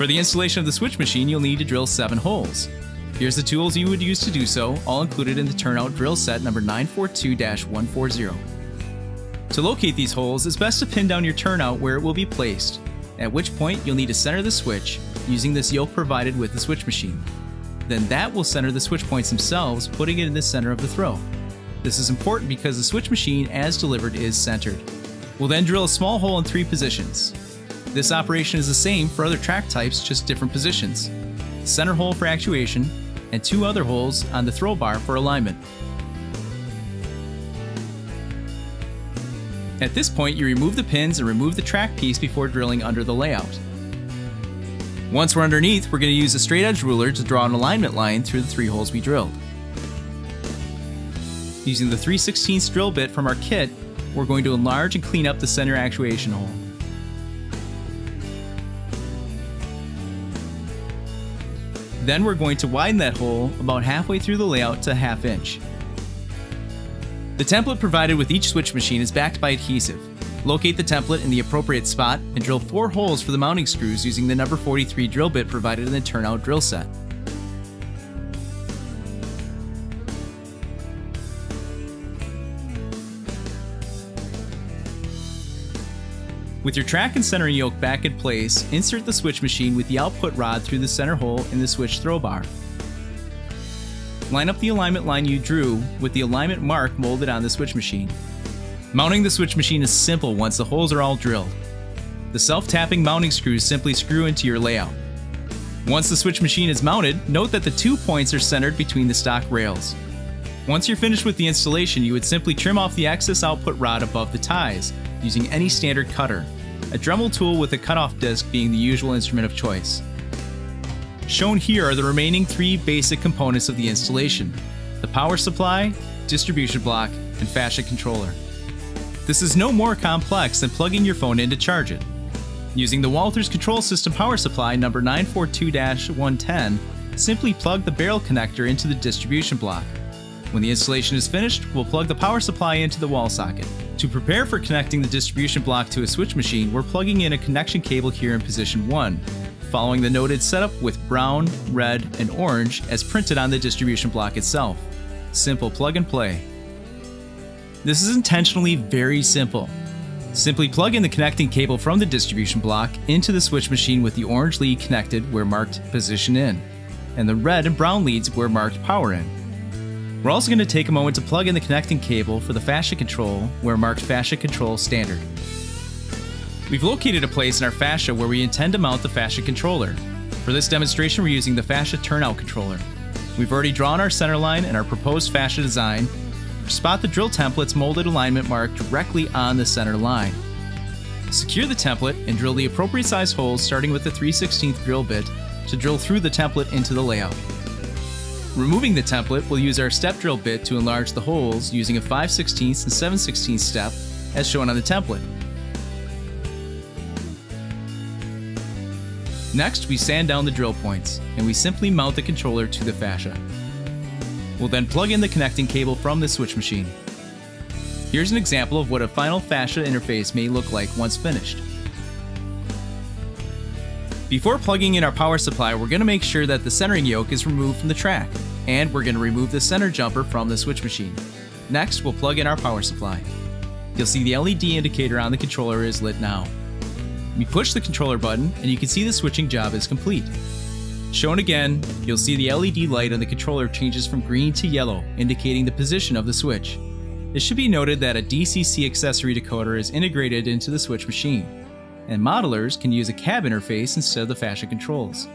For the installation of the switch machine, you'll need to drill 7 holes. Here's the tools you would use to do so, all included in the turnout drill set number 942-140. To locate these holes, it's best to pin down your turnout where it will be placed, at which point you'll need to center the switch using this yoke provided with the switch machine. Then that will center the switch points themselves, putting it in the center of the throw. This is important because the switch machine, as delivered, is centered. We'll then drill a small hole in 3 positions. This operation is the same for other track types, just different positions. The center hole for actuation, and 2 other holes on the throw bar for alignment. At this point, you remove the pins and remove the track piece before drilling under the layout. Once we're underneath, we're going to use a straight edge ruler to draw an alignment line through the 3 holes we drilled. Using the 3/16 drill bit from our kit, we're going to enlarge and clean up the center actuation hole. Then we're going to widen that hole about halfway through the layout to 1/2 inch. The template provided with each switch machine is backed by adhesive. Locate the template in the appropriate spot and drill 4 holes for the mounting screws using the number 43 drill bit provided in the turnout drill set. With your track and centering yoke back in place, insert the switch machine with the output rod through the center hole in the switch throw bar. Line up the alignment line you drew with the alignment mark molded on the switch machine. Mounting the switch machine is simple once the holes are all drilled. The self-tapping mounting screws simply screw into your layout. Once the switch machine is mounted, note that the 2 points are centered between the stock rails. Once you're finished with the installation, you would simply trim off the excess output rod above the ties, using any standard cutter, a Dremel tool with a cutoff disc being the usual instrument of choice. Shown here are the remaining 3 basic components of the installation: the power supply, distribution block, and fascia controller. This is no more complex than plugging your phone in to charge it. Using the Walthers Control System power supply number 942-110, simply plug the barrel connector into the distribution block. When the installation is finished, we'll plug the power supply into the wall socket. To prepare for connecting the distribution block to a switch machine, we're plugging in a connection cable here in position 1, following the noted setup with brown, red, and orange as printed on the distribution block itself. Simple plug and play. This is intentionally very simple. Simply plug in the connecting cable from the distribution block into the switch machine with the orange lead connected where marked position in, and the red and brown leads where marked power in. We're also going to take a moment to plug in the connecting cable for the fascia control where marked fascia control standard. We've located a place in our fascia where we intend to mount the fascia controller. For this demonstration, we're using the fascia turnout controller. We've already drawn our center line and our proposed fascia design. Spot the drill template's molded alignment mark directly on the center line. Secure the template and drill the appropriate size holes starting with the 3/16 drill bit to drill through the template into the layout. Removing the template, we'll use our step drill bit to enlarge the holes using a 5/16 and 7/16 step as shown on the template. Next, we sand down the drill points, and we simply mount the controller to the fascia. We'll then plug in the connecting cable from the switch machine. Here's an example of what a final fascia interface may look like once finished. Before plugging in our power supply, we're going to make sure that the centering yoke is removed from the track, and we're going to remove the center jumper from the switch machine. Next, we'll plug in our power supply. You'll see the LED indicator on the controller is lit now. We push the controller button, and you can see the switching job is complete. Shown again, you'll see the LED light on the controller changes from green to yellow, indicating the position of the switch. It should be noted that a DCC accessory decoder is integrated into the switch machine, and modelers can use a cab interface instead of the fascia controls.